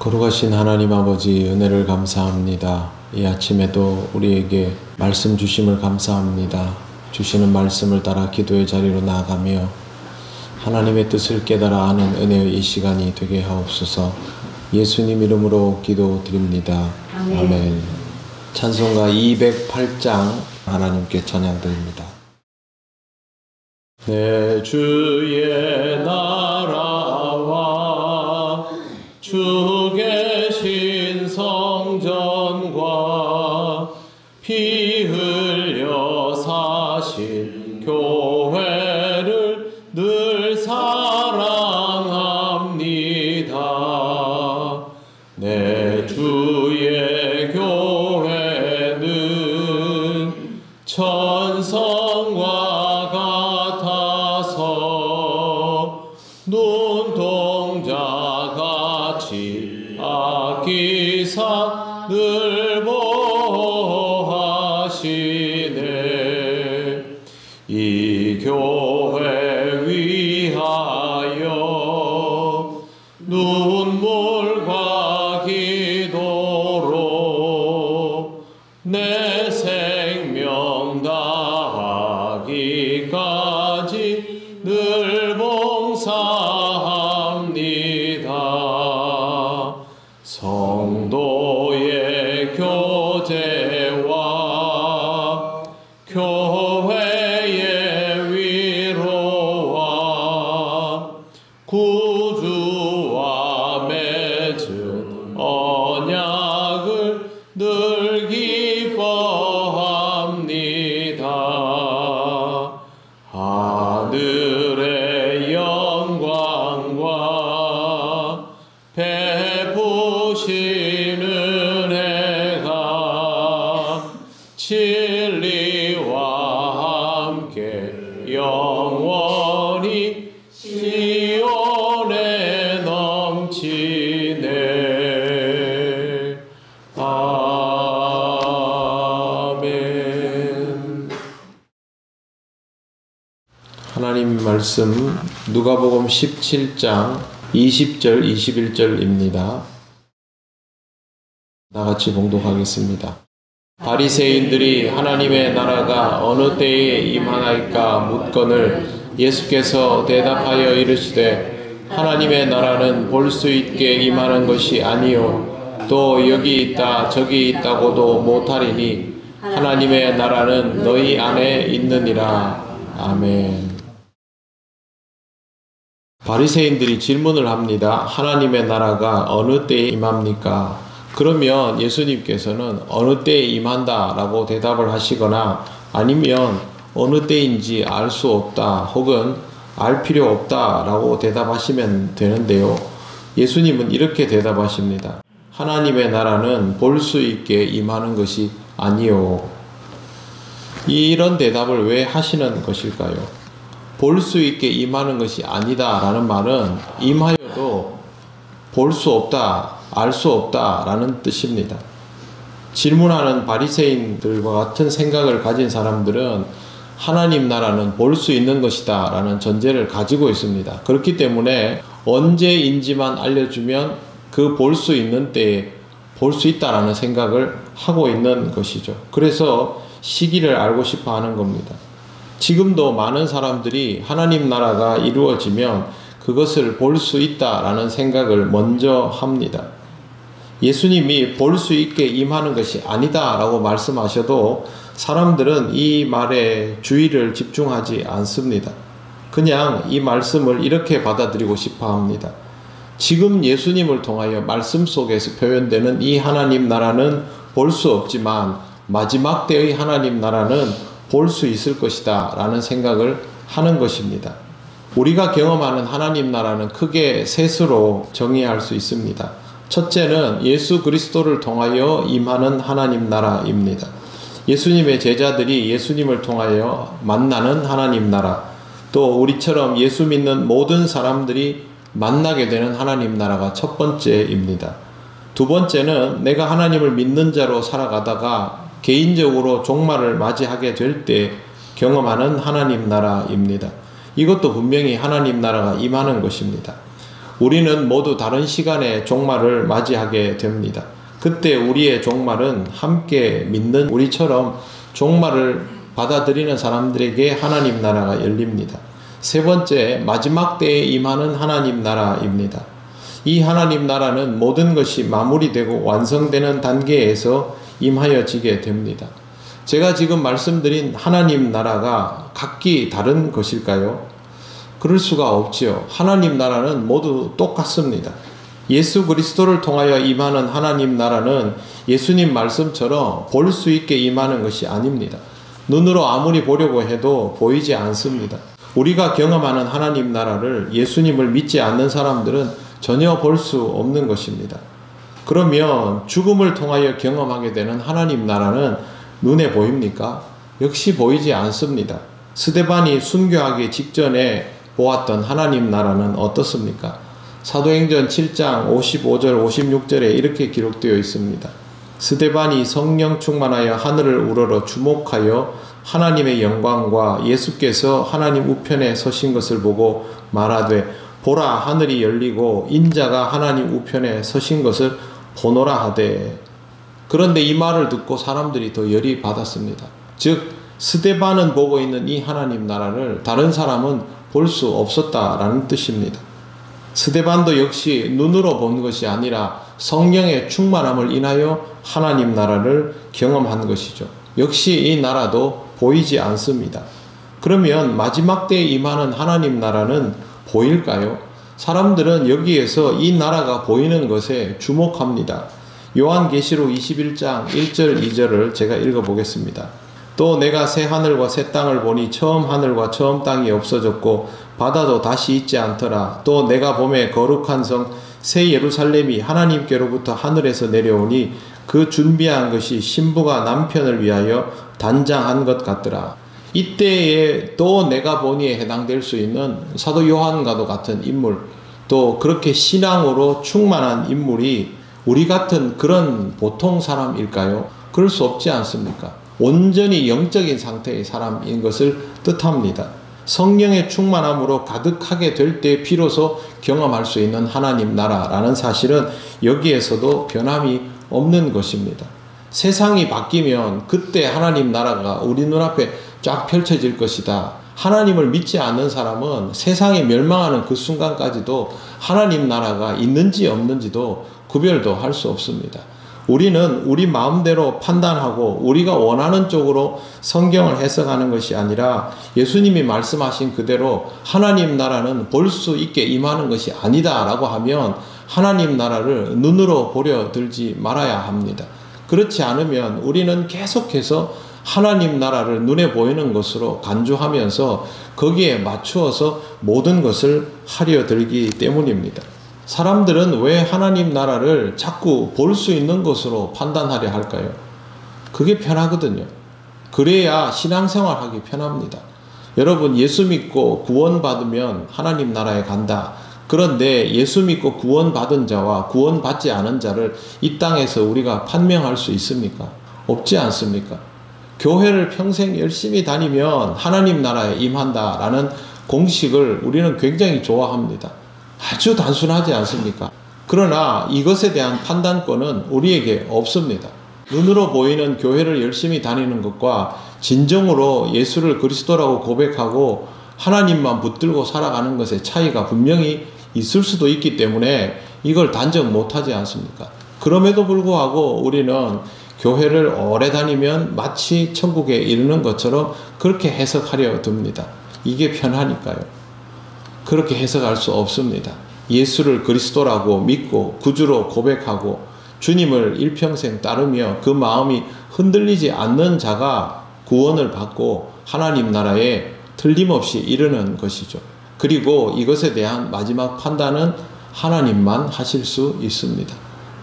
거룩하신 하나님 아버지, 은혜를 감사합니다. 이 아침에도 우리에게 말씀 주심을 감사합니다. 주시는 말씀을 따라 기도의 자리로 나아가며 하나님의 뜻을 깨달아 아는 은혜의 이 시간이 되게 하옵소서. 예수님 이름으로 기도드립니다. 아멘. 찬송가 208장 하나님께 찬양드립니다. 내 주의 나라와 주 계신 성전과 피 흘려 사신 교회를 늘 사랑합니다. 내 주의 교회는 천성과 같아서 눈동자같이 아끼사 늘 보호하시네. 이 교회 위하여 눈물과 기도로 내 생명 다하기까지 늘 봉사합니다. 성도의 교제와 교회의 위로와 구주와 맺은 언약을 늘 기뻐합니다. 하늘의 영광과 베푸시는 은혜가 진리와 함께 영원히 시온에 넘치네. 아멘. 하나님 말씀 누가복음 17장 20절 21절입니다. 나같이 봉독하겠습니다. 바리새인들이 하나님의 나라가 어느 때에 임하나이까 묻거늘 예수께서 대답하여 이르시되 하나님의 나라는 볼 수 있게 임하는 것이 아니요 또 여기 있다 저기 있다고도 못하리니 하나님의 나라는 너희 안에 있느니라. 아멘. 바리새인들이 질문을 합니다. 하나님의 나라가 어느 때에 임합니까? 그러면 예수님께서는 어느 때에 임한다 라고 대답을 하시거나 아니면 어느 때인지 알 수 없다 혹은 알 필요 없다 라고 대답하시면 되는데요. 예수님은 이렇게 대답하십니다. 하나님의 나라는 볼 수 있게 임하는 것이 아니요. 이런 대답을 왜 하시는 것일까요? 볼 수 있게 임하는 것이 아니다 라는 말은 임하여도 볼 수 없다, 알 수 없다 라는 뜻입니다. 질문하는 바리새인들과 같은 생각을 가진 사람들은 하나님 나라는 볼 수 있는 것이다 라는 전제를 가지고 있습니다. 그렇기 때문에 언제인지만 알려주면 그 볼 수 있는 때에 볼 수 있다라는 생각을 하고 있는 것이죠. 그래서 시기를 알고 싶어 하는 겁니다. 지금도 많은 사람들이 하나님 나라가 이루어지면 그것을 볼 수 있다라는 생각을 먼저 합니다. 예수님이 볼 수 있게 임하는 것이 아니다 라고 말씀하셔도 사람들은 이 말에 주의를 집중하지 않습니다. 그냥 이 말씀을 이렇게 받아들이고 싶어 합니다. 지금 예수님을 통하여 말씀 속에서 표현되는 이 하나님 나라는 볼 수 없지만 마지막 때의 하나님 나라는 볼 수 있을 것이다 라는 생각을 하는 것입니다. 우리가 경험하는 하나님 나라는 크게 셋으로 정의할 수 있습니다. 첫째는 예수 그리스도를 통하여 임하는 하나님 나라입니다. 예수님의 제자들이 예수님을 통하여 만나는 하나님 나라, 또 우리처럼 예수 믿는 모든 사람들이 만나게 되는 하나님 나라가 첫 번째입니다. 두 번째는 내가 하나님을 믿는 자로 살아가다가 개인적으로 종말을 맞이하게 될 때 경험하는 하나님 나라입니다. 이것도 분명히 하나님 나라가 임하는 것입니다. 우리는 모두 다른 시간의 종말을 맞이하게 됩니다. 그때 우리의 종말은 함께 믿는 우리처럼 종말을 받아들이는 사람들에게 하나님 나라가 열립니다. 세 번째, 마지막 때에 임하는 하나님 나라입니다. 이 하나님 나라는 모든 것이 마무리되고 완성되는 단계에서 임하여지게 됩니다. 제가 지금 말씀드린 하나님 나라가 각기 다른 것일까요? 그럴 수가 없지요. 하나님 나라는 모두 똑같습니다. 예수 그리스도를 통하여 임하는 하나님 나라는 예수님 말씀처럼 볼 수 있게 임하는 것이 아닙니다. 눈으로 아무리 보려고 해도 보이지 않습니다. 우리가 경험하는 하나님 나라를 예수님을 믿지 않는 사람들은 전혀 볼 수 없는 것입니다. 그러면 죽음을 통하여 경험하게 되는 하나님 나라는 눈에 보입니까? 역시 보이지 않습니다. 스데반이 순교하기 직전에 보았던 하나님 나라는 어떻습니까? 사도행전 7장 55절 56절에 이렇게 기록되어 있습니다. 스데반이 성령 충만하여 하늘을 우러러 주목하여 하나님의 영광과 예수께서 하나님 우편에 서신 것을 보고 말하되 보라 하늘이 열리고 인자가 하나님 우편에 서신 것을 보노라 하되. 그런데 이 말을 듣고 사람들이 더 열이 받았습니다. 즉 스데반은 보고 있는 이 하나님 나라를 다른 사람은 볼 수 없었다라는 뜻입니다. 스데반도 역시 눈으로 본 것이 아니라 성령의 충만함을 인하여 하나님 나라를 경험한 것이죠. 역시 이 나라도 보이지 않습니다. 그러면 마지막 때에 임하는 하나님 나라는 보일까요? 사람들은 여기에서 이 나라가 보이는 것에 주목합니다. 요한계시록 21장 1절 2절을 제가 읽어보겠습니다. 또 내가 새 하늘과 새 땅을 보니 처음 하늘과 처음 땅이 없어졌고 바다도 다시 있지 않더라. 또 내가 보매 거룩한 성 새 예루살렘이 하나님께로부터 하늘에서 내려오니 그 준비한 것이 신부가 남편을 위하여 단장한 것 같더라. 이때에 또 내가 보니에 해당될 수 있는 사도 요한과도 같은 인물, 또 그렇게 신앙으로 충만한 인물이 우리 같은 그런 보통 사람일까요? 그럴 수 없지 않습니까? 온전히 영적인 상태의 사람인 것을 뜻합니다. 성령의 충만함으로 가득하게 될 때 비로소 경험할 수 있는 하나님 나라라는 사실은 여기에서도 변함이 없는 것입니다. 세상이 바뀌면 그때 하나님 나라가 우리 눈앞에 쫙 펼쳐질 것이다. 하나님을 믿지 않는 사람은 세상이 멸망하는 그 순간까지도 하나님 나라가 있는지 없는지도 구별도 할 수 없습니다. 우리는 우리 마음대로 판단하고 우리가 원하는 쪽으로 성경을 해석하는 것이 아니라 예수님이 말씀하신 그대로 하나님 나라는 볼 수 있게 임하는 것이 아니다 라고 하면 하나님 나라를 눈으로 보려 들지 말아야 합니다. 그렇지 않으면 우리는 계속해서 하나님 나라를 눈에 보이는 것으로 간주하면서 거기에 맞추어서 모든 것을 하려 들기 때문입니다. 사람들은 왜 하나님 나라를 자꾸 볼 수 있는 것으로 판단하려 할까요? 그게 편하거든요. 그래야 신앙생활하기 편합니다. 여러분, 예수 믿고 구원받으면 하나님 나라에 간다. 그런데 예수 믿고 구원받은 자와 구원받지 않은 자를 이 땅에서 우리가 판명할 수 있습니까? 없지 않습니까? 교회를 평생 열심히 다니면 하나님 나라에 임한다라는 공식을 우리는 굉장히 좋아합니다. 아주 단순하지 않습니까? 그러나 이것에 대한 판단권은 우리에게 없습니다. 눈으로 보이는 교회를 열심히 다니는 것과 진정으로 예수를 그리스도라고 고백하고 하나님만 붙들고 살아가는 것의 차이가 분명히 있을 수도 있기 때문에 이걸 단정 못하지 않습니까? 그럼에도 불구하고 우리는 교회를 오래 다니면 마치 천국에 이르는 것처럼 그렇게 해석하려 듭니다. 이게 편하니까요. 그렇게 해석할 수 없습니다. 예수를 그리스도라고 믿고 구주로 고백하고 주님을 일평생 따르며 그 마음이 흔들리지 않는 자가 구원을 받고 하나님 나라에 틀림없이 이르는 것이죠. 그리고 이것에 대한 마지막 판단은 하나님만 하실 수 있습니다.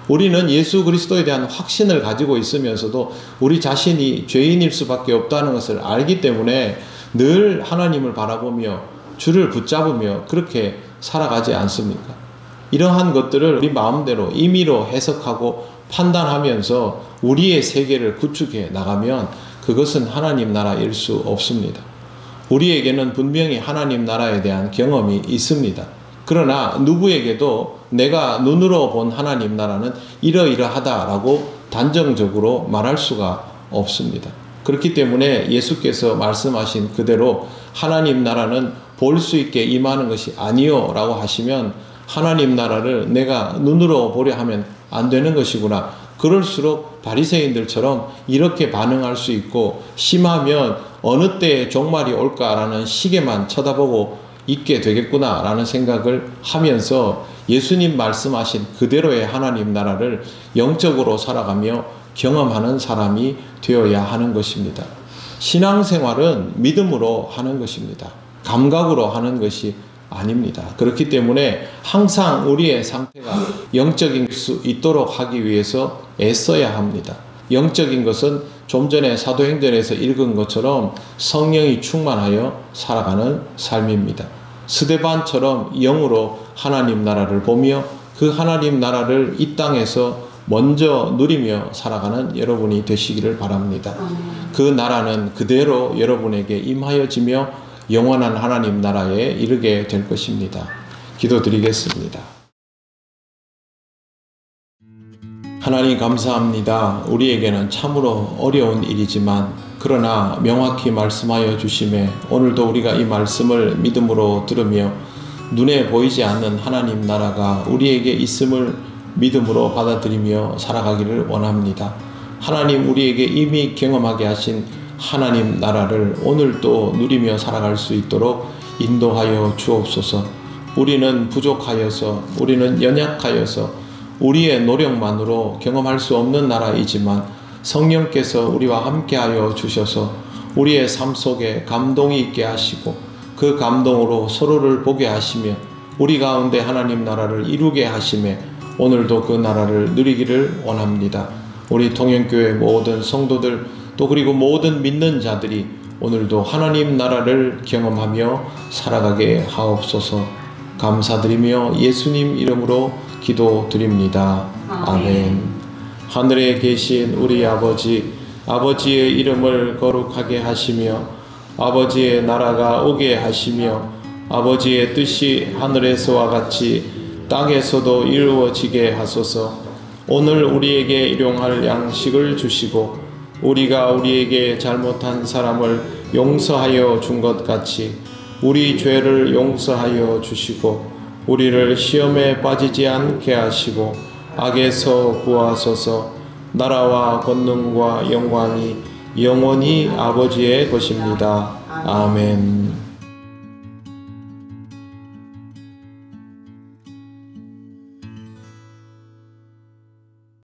우리는 예수 그리스도에 대한 확신을 가지고 있으면서도 우리 자신이 죄인일 수밖에 없다는 것을 알기 때문에 늘 하나님을 바라보며 주를 붙잡으며 그렇게 살아가지 않습니까? 이러한 것들을 우리 마음대로 임의로 해석하고 판단하면서 우리의 세계를 구축해 나가면 그것은 하나님 나라일 수 없습니다. 우리에게는 분명히 하나님 나라에 대한 경험이 있습니다. 그러나 누구에게도 내가 눈으로 본 하나님 나라는 이러이러하다라고 단정적으로 말할 수가 없습니다. 그렇기 때문에 예수께서 말씀하신 그대로 하나님 나라는 볼 수 있게 임하는 것이 아니요 라고 하시면 하나님 나라를 내가 눈으로 보려 하면 안 되는 것이구나. 그럴수록 바리새인들처럼 이렇게 반응할 수 있고, 심하면 어느 때에 종말이 올까라는 시계만 쳐다보고 있게 되겠구나 라는 생각을 하면서 예수님 말씀하신 그대로의 하나님 나라를 영적으로 살아가며 경험하는 사람이 되어야 하는 것입니다. 신앙생활은 믿음으로 하는 것입니다. 감각으로 하는 것이 아닙니다. 그렇기 때문에 항상 우리의 상태가 영적인 수 있도록 하기 위해서 애써야 합니다. 영적인 것은 좀 전에 사도행전에서 읽은 것처럼 성령이 충만하여 살아가는 삶입니다. 스데반처럼 영으로 하나님 나라를 보며 그 하나님 나라를 이 땅에서 먼저 누리며 살아가는 여러분이 되시기를 바랍니다. 그 나라는 그대로 여러분에게 임하여지며 영원한 하나님 나라에 이르게 될 것입니다. 기도드리겠습니다. 하나님 감사합니다. 우리에게는 참으로 어려운 일이지만 그러나 명확히 말씀하여 주심에 오늘도 우리가 이 말씀을 믿음으로 들으며 눈에 보이지 않는 하나님 나라가 우리에게 있음을 믿음으로 받아들이며 살아가기를 원합니다. 하나님 우리에게 이미 경험하게 하신 하나님 나라를 오늘도 누리며 살아갈 수 있도록 인도하여 주옵소서. 우리는 부족하여서, 우리는 연약하여서 우리의 노력만으로 경험할 수 없는 나라이지만 성령께서 우리와 함께하여 주셔서 우리의 삶 속에 감동이 있게 하시고 그 감동으로 서로를 보게 하시며 우리 가운데 하나님 나라를 이루게 하심에 오늘도 그 나라를 누리기를 원합니다. 우리 통영교회 모든 성도들 또 그리고 모든 믿는 자들이 오늘도 하나님 나라를 경험하며 살아가게 하옵소서. 감사드리며 예수님 이름으로 기도드립니다. 아멘. 하늘에 계신 우리 아버지, 아버지의 이름을 거룩하게 하시며 아버지의 나라가 오게 하시며 아버지의 뜻이 하늘에서와 같이 땅에서도 이루어지게 하소서. 오늘 우리에게 일용할 양식을 주시고 우리가 우리에게 잘못한 사람을 용서하여 준 것 같이 우리 죄를 용서하여 주시고 우리를 시험에 빠지지 않게 하시고 악에서 구하소서. 나라와 권능과 영광이 영원히 아버지의 것입니다. 아멘.